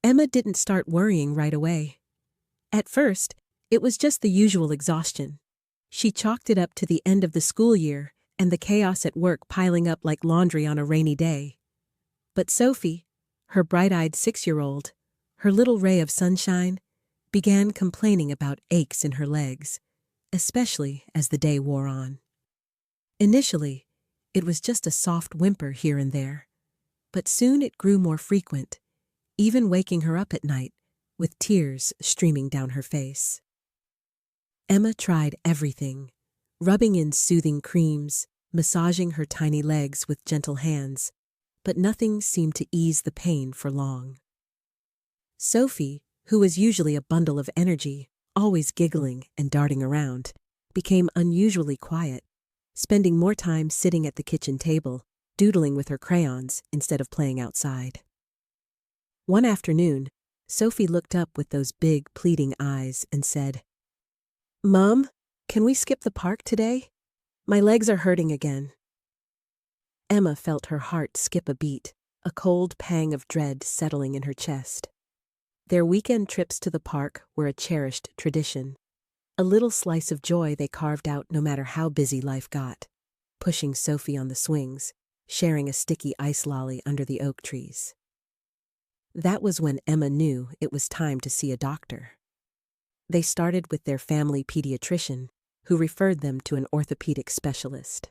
Emma didn't start worrying right away. At first, it was just the usual exhaustion. She chalked it up to the end of the school year and the chaos at work piling up like laundry on a rainy day. But Sophie, her bright-eyed 6-year-old, her little ray of sunshine, began complaining about aches in her legs, especially as the day wore on. Initially, it was just a soft whimper here and there, but soon it grew more frequent, even waking her up at night with tears streaming down her face. Emma tried everything, rubbing in soothing creams, massaging her tiny legs with gentle hands, but nothing seemed to ease the pain for long. Sophie, who was usually a bundle of energy, always giggling and darting around, became unusually quiet, spending more time sitting at the kitchen table, doodling with her crayons instead of playing outside. One afternoon, Sophie looked up with those big, pleading eyes and said, "Mom, can we skip the park today? My legs are hurting again." Emma felt her heart skip a beat, a cold pang of dread settling in her chest. Their weekend trips to the park were a cherished tradition, a little slice of joy they carved out no matter how busy life got, pushing Sophie on the swings, sharing a sticky ice lolly under the oak trees. That was when Emma knew it was time to see a doctor. They started with their family pediatrician, who referred them to an orthopedic specialist.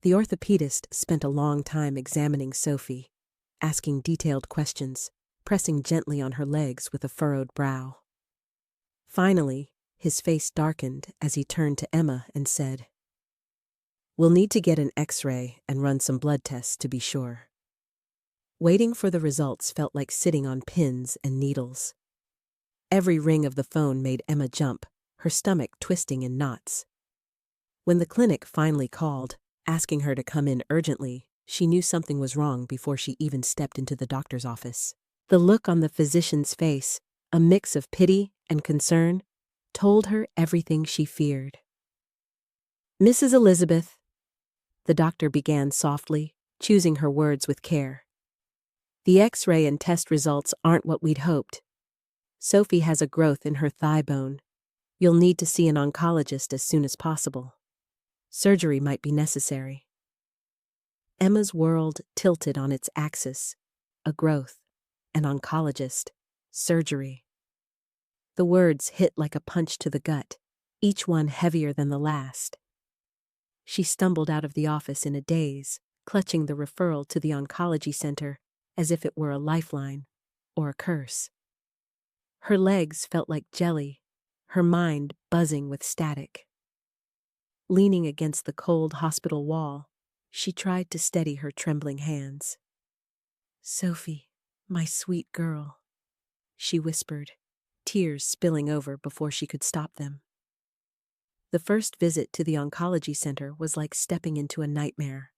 The orthopedist spent a long time examining Sophie, asking detailed questions, pressing gently on her legs with a furrowed brow. Finally, his face darkened as he turned to Emma and said, "We'll need to get an X-ray and run some blood tests to be sure." Waiting for the results felt like sitting on pins and needles. Every ring of the phone made Emma jump, her stomach twisting in knots. When the clinic finally called, asking her to come in urgently, she knew something was wrong before she even stepped into the doctor's office. The look on the physician's face, a mix of pity and concern, told her everything she feared. "Mrs. Elizabeth," the doctor began softly, choosing her words with care. "The X-ray and test results aren't what we'd hoped. Sophie has a growth in her thigh bone. You'll need to see an oncologist as soon as possible. Surgery might be necessary." Emma's world tilted on its axis. A growth, an oncologist, surgery. The words hit like a punch to the gut, each one heavier than the last. She stumbled out of the office in a daze, clutching the referral to the oncology center as if it were a lifeline or a curse. Her legs felt like jelly, her mind buzzing with static. Leaning against the cold hospital wall, she tried to steady her trembling hands. "Sophie, my sweet girl," she whispered, tears spilling over before she could stop them. The first visit to the oncology center was like stepping into a nightmare.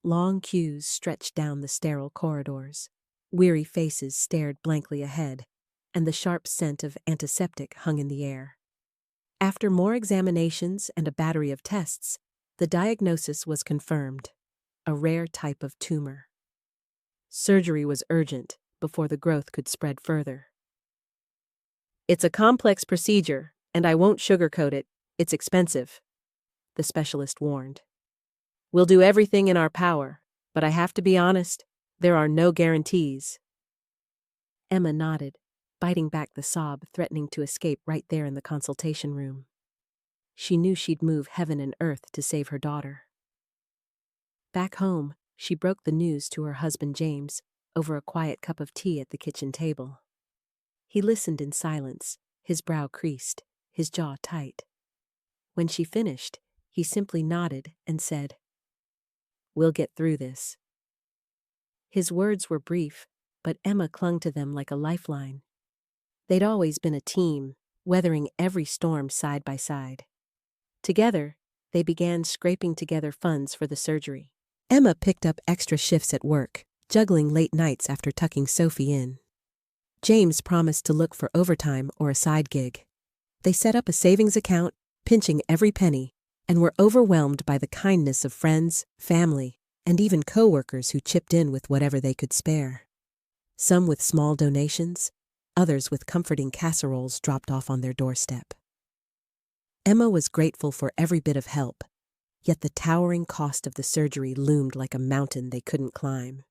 Long queues stretched down the sterile corridors. Weary faces stared blankly ahead, and the sharp scent of antiseptic hung in the air. After more examinations and a battery of tests, the diagnosis was confirmed: a rare type of tumor. Surgery was urgent before the growth could spread further. "It's a complex procedure, and I won't sugarcoat it. It's expensive," the specialist warned. "We'll do everything in our power, but I have to be honest, there are no guarantees." Emma nodded, biting back the sob threatening to escape right there in the consultation room. She knew she'd move heaven and earth to save her daughter. Back home, she broke the news to her husband James over a quiet cup of tea at the kitchen table. He listened in silence, his brow creased, his jaw tight. When she finished, he simply nodded and said, "We'll get through this." His words were brief, but Emma clung to them like a lifeline. They'd always been a team, weathering every storm side by side. Together, they began scraping together funds for the surgery. Emma picked up extra shifts at work, juggling late nights after tucking Sophie in. James promised to look for overtime or a side gig. They set up a savings account, pinching every penny, and were overwhelmed by the kindness of friends, family, and even co-workers who chipped in with whatever they could spare. some with small donations, others with comforting casseroles dropped off on their doorstep. Emma was grateful for every bit of help, yet the towering cost of the surgery loomed like a mountain they couldn't climb.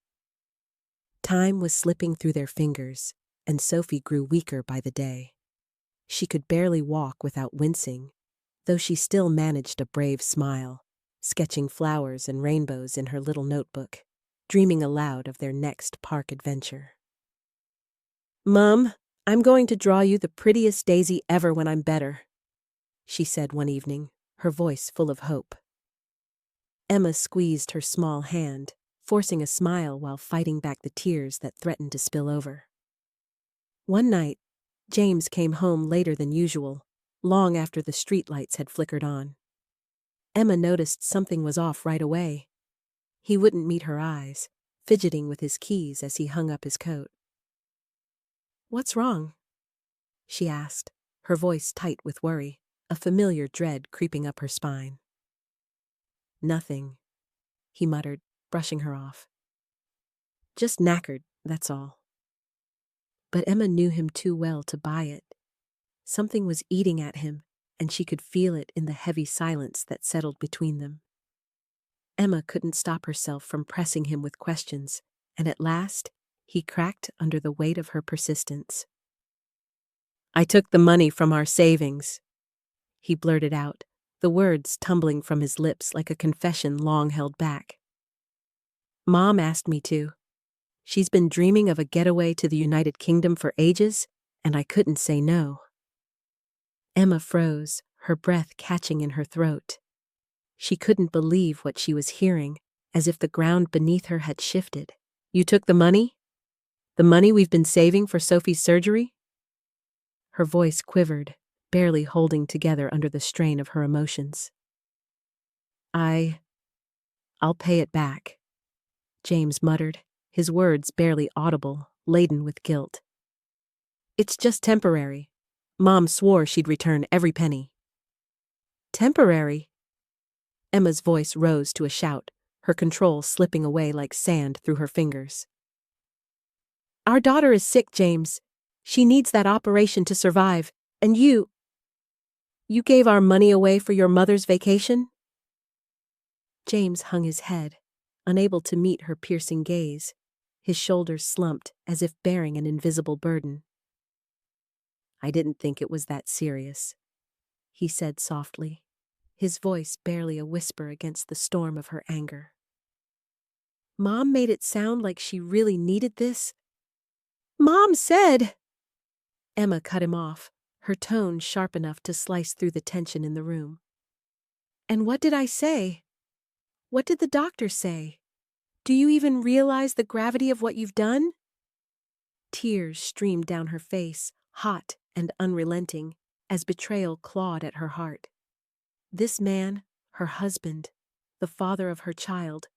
Time was slipping through their fingers, and Sophie grew weaker by the day. She could barely walk without wincing, though she still managed a brave smile, sketching flowers and rainbows in her little notebook, dreaming aloud of their next park adventure. "Mum, I'm going to draw you the prettiest daisy ever when I'm better," she said one evening, her voice full of hope. Emma squeezed her small hand, forcing a smile while fighting back the tears that threatened to spill over. One night, James came home later than usual, long after the streetlights had flickered on. Emma noticed something was off right away. He wouldn't meet her eyes, fidgeting with his keys as he hung up his coat. "What's wrong?" she asked, her voice tight with worry, a familiar dread creeping up her spine. "Nothing," he muttered, brushing her off. "Just knackered, that's all." But Emma knew him too well to buy it. Something was eating at him, and she could feel it in the heavy silence that settled between them. Emma couldn't stop herself from pressing him with questions, and at last, he cracked under the weight of her persistence. "I took the money from our savings," he blurted out, the words tumbling from his lips like a confession long held back. "Mom asked me to. She's been dreaming of a getaway to the United Kingdom for ages, and I couldn't say no." Emma froze, her breath catching in her throat. She couldn't believe what she was hearing, as if the ground beneath her had shifted. "You took the money? The money we've been saving for Sophie's surgery?" Her voice quivered, barely holding together under the strain of her emotions. I'll pay it back," James muttered, his words barely audible, laden with guilt. "It's just temporary. Mom swore she'd return every penny." "Temporary?" Emma's voice rose to a shout, her control slipping away like sand through her fingers. "Our daughter is sick, James. She needs that operation to survive, and you gave our money away for your mother's vacation?" James hung his head, unable to meet her piercing gaze, his shoulders slumped as if bearing an invisible burden. "I didn't think it was that serious," he said softly, his voice barely a whisper against the storm of her anger. "Mom made it sound like she really needed this." "Mom said—" Emma cut him off, her tone sharp enough to slice through the tension in the room. "And what did I say? What did the doctor say? Do you even realize the gravity of what you've done?" Tears streamed down her face, hot and unrelenting, as betrayal clawed at her heart. This man, her husband, the father of her child,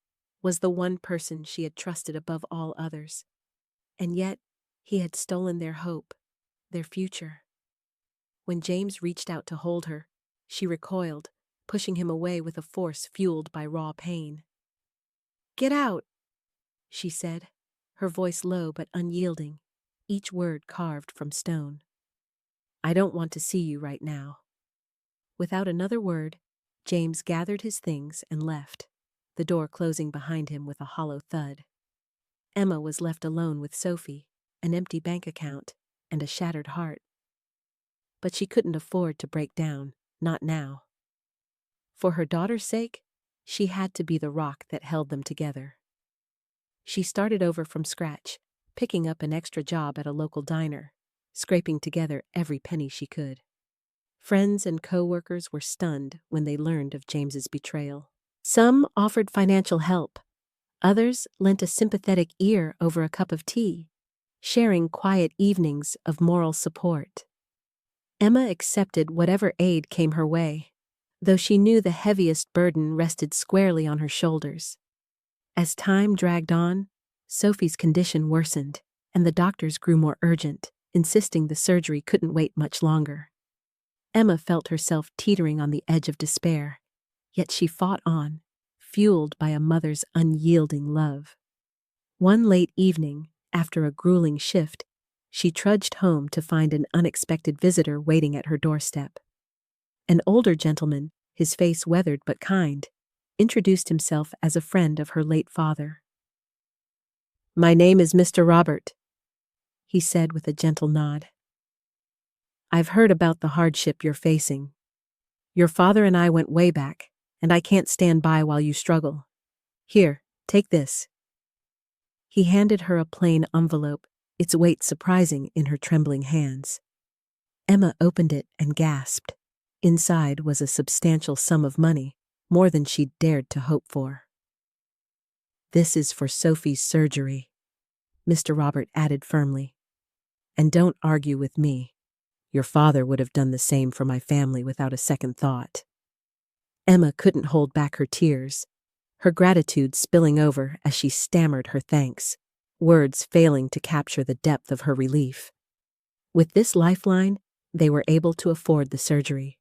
was the one person she had trusted above all others. And yet, he had stolen their hope, their future. When James reached out to hold her, she recoiled, pushing him away with a force fueled by raw pain. "Get out," she said, her voice low but unyielding, each word carved from stone. "I don't want to see you right now." Without another word, James gathered his things and left, the door closing behind him with a hollow thud. Emma was left alone with Sophie, an empty bank account, and a shattered heart. But she couldn't afford to break down, not now. For her daughter's sake, she had to be the rock that held them together. She started over from scratch, picking up an extra job at a local diner, scraping together every penny she could. Friends and co-workers were stunned when they learned of James's betrayal. Some offered financial help. Others lent a sympathetic ear over a cup of tea, sharing quiet evenings of moral support. Emma accepted whatever aid came her way, though she knew the heaviest burden rested squarely on her shoulders. As time dragged on, Sophie's condition worsened, and the doctors grew more urgent, insisting the surgery couldn't wait much longer. Emma felt herself teetering on the edge of despair, yet she fought on, fueled by a mother's unyielding love. One late evening, After a grueling shift, she trudged home to find an unexpected visitor waiting at her doorstep. An older gentleman, his face weathered but kind, introduced himself as a friend of her late father. "My name is Mr. Robert," he said with a gentle nod. "I've heard about the hardship you're facing. Your father and I went way back, and I can't stand by while you struggle. Here, take this." He handed her a plain envelope, its weight surprising in her trembling hands. Emma opened it and gasped. Inside was a substantial sum of money, more than she'd dared to hope for. "This is for Sophie's surgery," Mr. Robert added firmly. "And don't argue with me. Your father would have done the same for my family without a second thought." Emma couldn't hold back her tears, her gratitude spilling over as she stammered her thanks, words failing to capture the depth of her relief. With this lifeline, they were able to afford the surgery.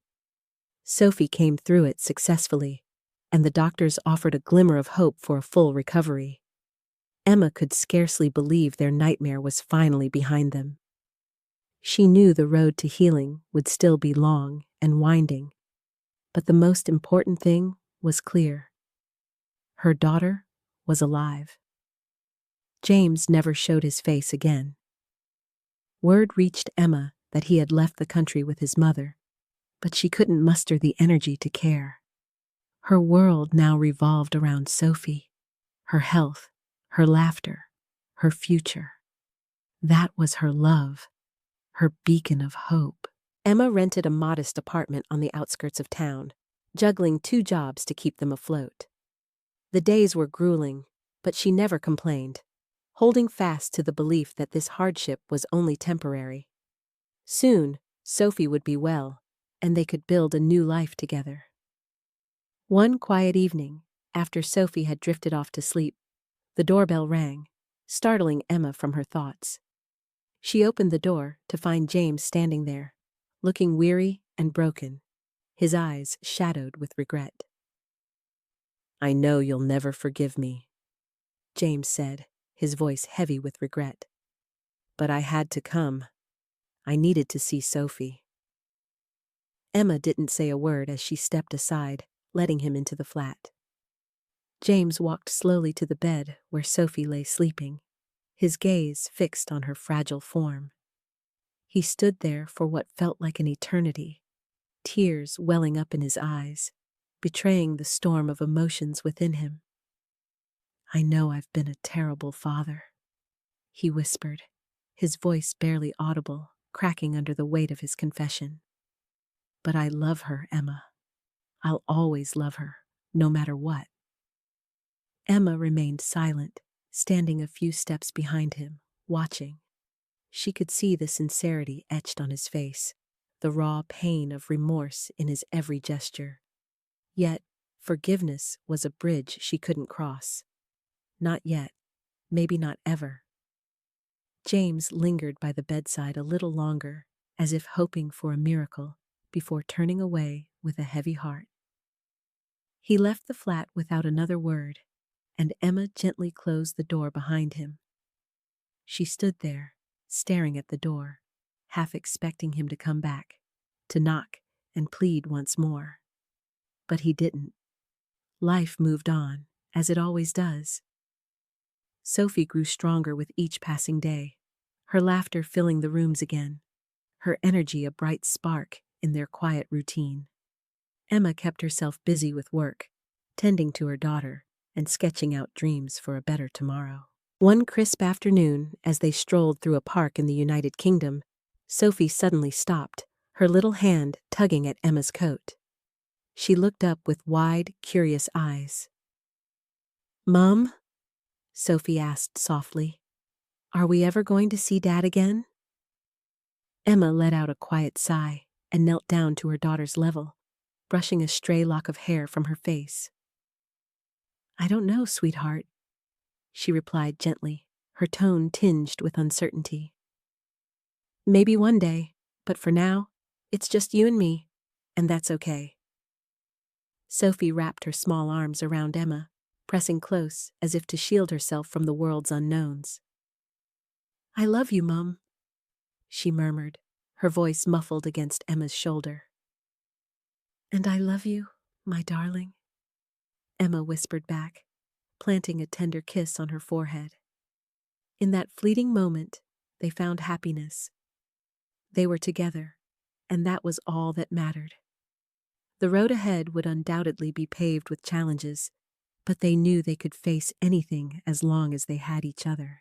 Sophie came through it successfully, and the doctors offered a glimmer of hope for a full recovery. Emma could scarcely believe their nightmare was finally behind them. She knew the road to healing would still be long and winding, but the most important thing was clear. Her daughter was alive. James never showed his face again. Word reached Emma that he had left the country with his mother, but she couldn't muster the energy to care. Her world now revolved around Sophie, her health, her laughter, her future. That was her love, her beacon of hope. Emma rented a modest apartment on the outskirts of town, juggling 2 jobs to keep them afloat. The days were grueling, but she never complained, holding fast to the belief that this hardship was only temporary. Soon, Sophie would be well, and they could build a new life together. One quiet evening, after Sophie had drifted off to sleep, the doorbell rang, startling Emma from her thoughts. She opened the door to find James standing there, looking weary and broken, his eyes shadowed with regret. "I know you'll never forgive me," James said, his voice heavy with regret. "But I had to come. I needed to see Sophie." Emma didn't say a word as she stepped aside, letting him into the flat. James walked slowly to the bed where Sophie lay sleeping, his gaze fixed on her fragile form. He stood there for what felt like an eternity, tears welling up in his eyes, betraying the storm of emotions within him. "I know I've been a terrible father," he whispered, his voice barely audible, cracking under the weight of his confession. "But I love her, Emma. I'll always love her, no matter what." Emma remained silent, standing a few steps behind him, watching. She could see the sincerity etched on his face, the raw pain of remorse in his every gesture. Yet, forgiveness was a bridge she couldn't cross. Not yet, maybe not ever. James lingered by the bedside a little longer, as if hoping for a miracle, before turning away with a heavy heart. He left the flat without another word, and Emma gently closed the door behind him. She stood there, staring at the door, half expecting him to come back, to knock and plead once more. But he didn't. Life moved on, as it always does. Sophie grew stronger with each passing day, her laughter filling the rooms again, her energy a bright spark in their quiet routine. Emma kept herself busy with work, tending to her daughter, and sketching out dreams for a better tomorrow. One crisp afternoon, as they strolled through a park in the United Kingdom, Sophie suddenly stopped, her little hand tugging at Emma's coat. She looked up with wide, curious eyes. "Mom?" Sophie asked softly. "Are we ever going to see Dad again?" Emma let out a quiet sigh and knelt down to her daughter's level, brushing a stray lock of hair from her face. "I don't know, sweetheart," she replied gently, her tone tinged with uncertainty. "Maybe one day, but for now, it's just you and me, and that's okay." Sophie wrapped her small arms around Emma, pressing close as if to shield herself from the world's unknowns. I love you, Mum, she murmured, her voice muffled against Emma's shoulder. And I love you, my darling, Emma whispered back, planting a tender kiss on her forehead. In that fleeting moment, they found happiness. They were together, and that was all that mattered. The road ahead would undoubtedly be paved with challenges, but they knew they could face anything as long as they had each other.